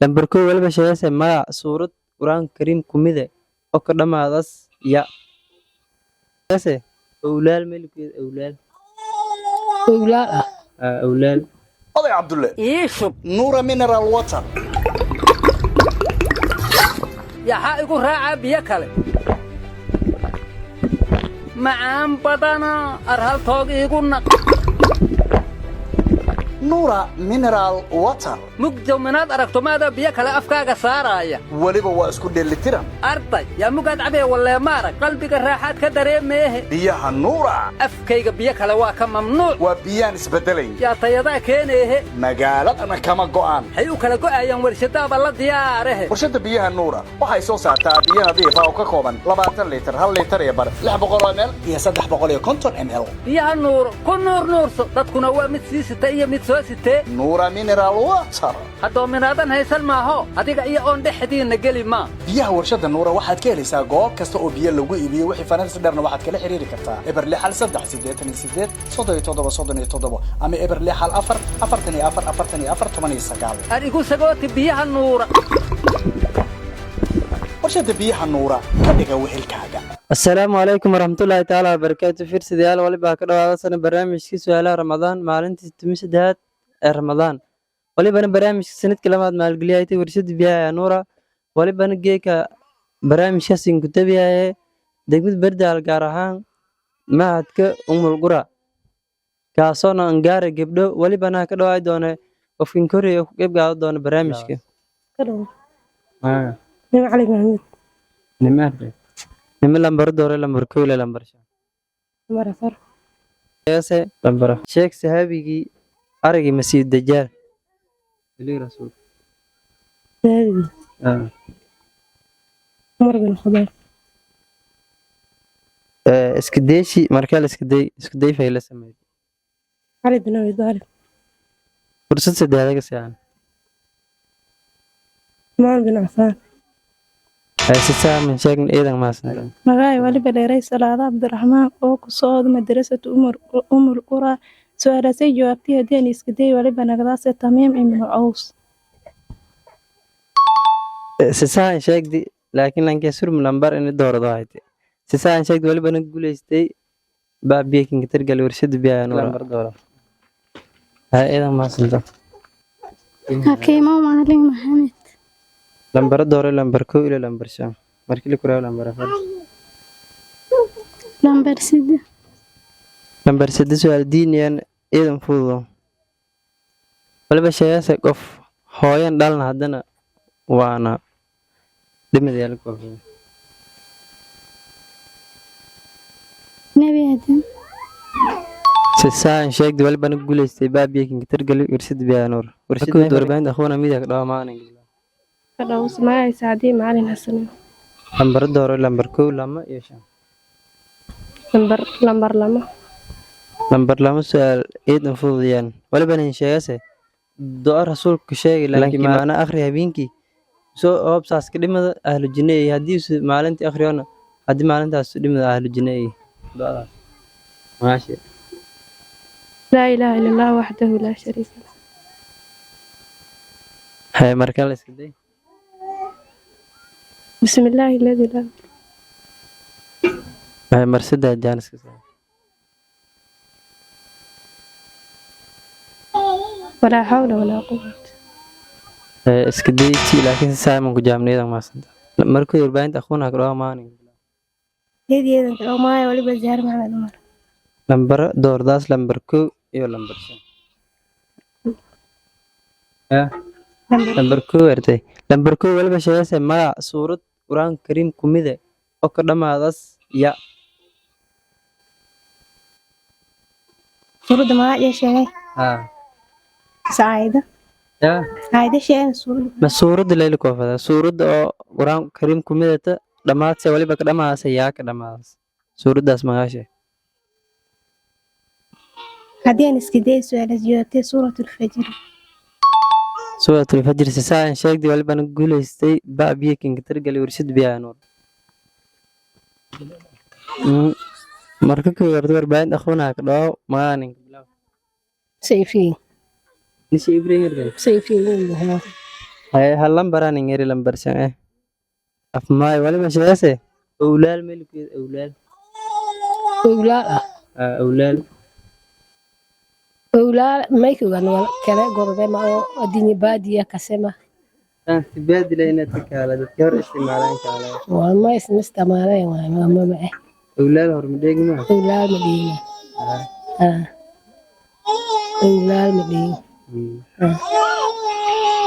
lambar kow waliba sheegaysa magac suurad qur-aanka kariim kumide oo ka dhammaadaas ya ase awlaal melkeed awlaal أولاد awlaal oday cabdulle يشب nuura mineral water يا حائق راعى بيكله معام بدنا أرهل توقي يقولنا nuura mineral water مقدو مناد أركتو ماذا بيكله أفكاك سارايا weliba waa isku dheelitiran أرضي يا مقاد عبيه ولا مارك قلبك الراحات كدري ميه biyaha nuura أفكيك بيكله واكا ممنوع waa biyaan isbeddelayn يا طيدا كينيه magaaladana kama go'aan حيوك لقوا أيام ورشدا بالله دياره warshadda biyaha nuura waxay soo saartaa biyo nadiif ah oo ka kooban 20 litir 1 litir iyo bar 600 ml iyo 350 ml بيها النور كل نور صدقكنا هو متسيسته إيه متسوسته nuura mineral water هذا من هذا هيسل ما هو هذيك إيه أون دحدين نقلي ما biyaha warshadda nuura waxaad ka helaysaa goob kasta oo biyo lagu iibiyo wixii fanansi dharna waxaad kala xiriiri kartaa eber 638 37 ama eber 6 44 أريكو سقوتي بيها النور warshadda biyaha nuura ka dhiga wehelkaaga assalaamu calaykum waraxmatullaahi tacaala wabarakaatu fiirsadayaal walibaa ka dhawaada sana barnaamijkii su-aalaha ramadaan maalintii 13 ee ramadaan walibana barnaamijka sanadkii lamaad maalgeliyaytay warshada biyaha ee nuura walibana geeka barnaamijkaasi kutabiyaye degmada berdaal gaar ahaan mahadka umul qura kaasoona angaara gebdho walibana ka dhawaay doona qofkin koreya ku qeyb qaadan doona barnaamijka نعم علي محمود nima lambar doore lambar kow ile lambar shan مرة صار ese lambar sheekh sahaabigii aragii masiih dajaal ilii rasuul هذه عمر بن الخطاب iska deeshi markaa la iska day fay la sameeyay علي بن أبي طالب fursad saddexaad ka saacan عثمان بن عفان si saamin sheegna eedan maasna مغاي ولي بديري صلاة عبد الرحمن أو كصاد مدرسة أم القرى سؤال سي جوابتي هدين إسكدي ولي بنغداسة تميم ابن عوص si saacan sheegdi laakiin lankee surum lambar in doorado hayte si saacan sheegdi waliba na guuleystay baabiyekin targal warshada biyaha lambar dooro ha eedan maasna حكيمة ومعلم محمد lambar dooro lambar kow ile lambar shan markii la kuraayo lambar afar لمبر سيدة lambar saddex su'aal diiniyan eedan fududo waliba sheegaysa qof hooyan dhalna haddana waana dhimadyaal koofay نبي آدم si saacan sheegdi walibana guuleystay baabiyekin targal warshada biyaha nuur warshada warbaahinta akhwana midig dhawaamaan كدو اسماعي سعدي معلم حسن lambar dooro lambar kow lama iyo shan لمبر لما lambar lama su'aal eedan fududayaan walibana sheegaysa du'a rasuulku sheegay laakiin maana akhri habeenkii soo oobsaas ka dhimada ahlu jinneey haddii maalintii akhriyona haddii maalintaas dhimada ahlu jinneey du'adaas maashi لا إله إلا الله وحده لا شريك له hay marka la iska day بسم الله الذي لا hay marsada jaanis ka saa ولا حول ولا قوة iska day ti laakiin si saaman ku jaamneedan maasanta markuu warbaahinta akhwana ka dhawaamaan هذه أو معي ولي بزهر محمد عمر lambar doordaas lambar kow iyo lambar shan lambar kow ertay lambar kow waliba sheegaysa magac suurad qur-aanka kariim kumide oo ka dhammaadaas ya سورة ما يا شيء سعيدة ya سعيدة شيء سورة ma suuradda layla koofada suuradda oo qur-aanka kariim kumidata dhammaadse waliba ka dhammaadasa yaa ka dhammaadaas suuraddaas magaashe هدين إسكدي سؤال جوابتي سورة الفجر suuratul fajr si saacan sheegdi walibana guuleystay baabiyekin targal warshada biyaha nuur marka koo warta warbaahinta akhwana ka dhawo magaaninka bilaw سيفين nisha ibrahim سيفين هاي هاللمبر أنا غير لمبر سنة أفماي ولا مش هسه أولال ملك أولال Owlaal أولال maykugan kala gordema oo adini baadiya kasema أنت بادي لين تكالة تذكر استعمالين كالة waa ma isticmaaleen waa ma eh أولال هرمديك ما owlaal ma dhihin owlaal ma dhihin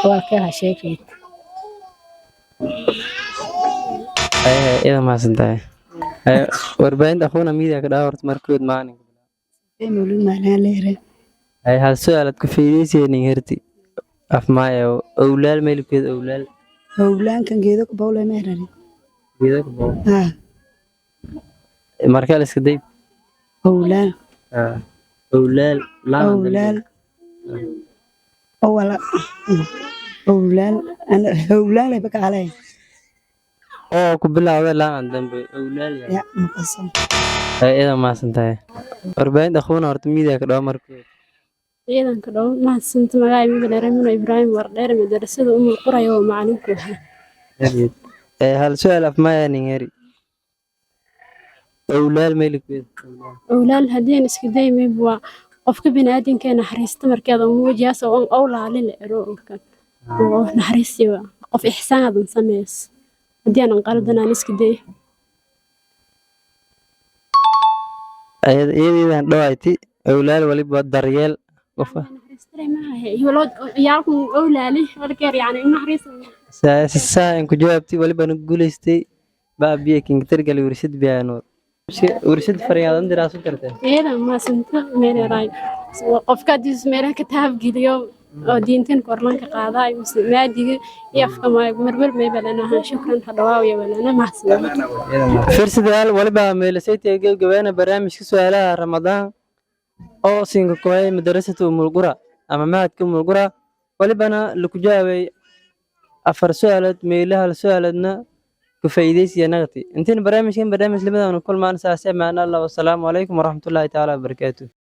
waa ka hasheekay هاي إذا ما سنتهي هاي وربعين أخونا ميديا كده ورت مركود معنا مولود معناها ليرة هاي هالسؤال كفيديس يعني هرتي أفماي أولال ملك أولال هولان كان جيدك بولا مهرري بيدك بو ها مركال اسكديب هولان أولال لا هولان أولا هولان أنا هولان اللي بقى عليه أوه كبلا هذا لا عندهم أولال يعني يا مقصم هاي إذا ما سنتهي وربعين أخونا ورت ميديا كده مركود ciidanka dhow mahadsanti magacayga Baleeramin Ibrahim Wardheer madarasada Umul Qura oo macalinku جميل هل سؤال أفماي يعني هري أولال ملك awlaal hadeen iska daymay waa qofka bini'aadinka naxariista markeeda uu wajihaas oo awlaalin eroonkan oo naxariisi waa qof ixsaan adan sameys hadii aan qaldan iska day iyadii dhawayti أولال ولي بدريال وفا naxariistay ma ahay walood yaalku awlaali walkeer yani naxariis ساعة إنك جوابتي ولي بنقوليستي بقى بيك إنك ترجع لورشد بيانور ورشد فريادة دراسة كرتين ciidan ma santa meel raay qofka diis meel ka taab geliyo oo diintan korlanka qaaday maadiga iyo afka marwal may balanaha shukran hadawaa iyo balana mahsan فرصة ولي بقى ميلسيتي جوانا برامج سؤالها رمضان أو سينك كوي مدرسة أم القرى أما معهد أم القرى ولي بنا لكجاوي أفر سؤالات ميلها لسؤالنا كفايديس يا نغتي انتين برامج لبدا ونقول ما نساسي معنا الله والسلام عليكم ورحمة الله تعالى وبركاته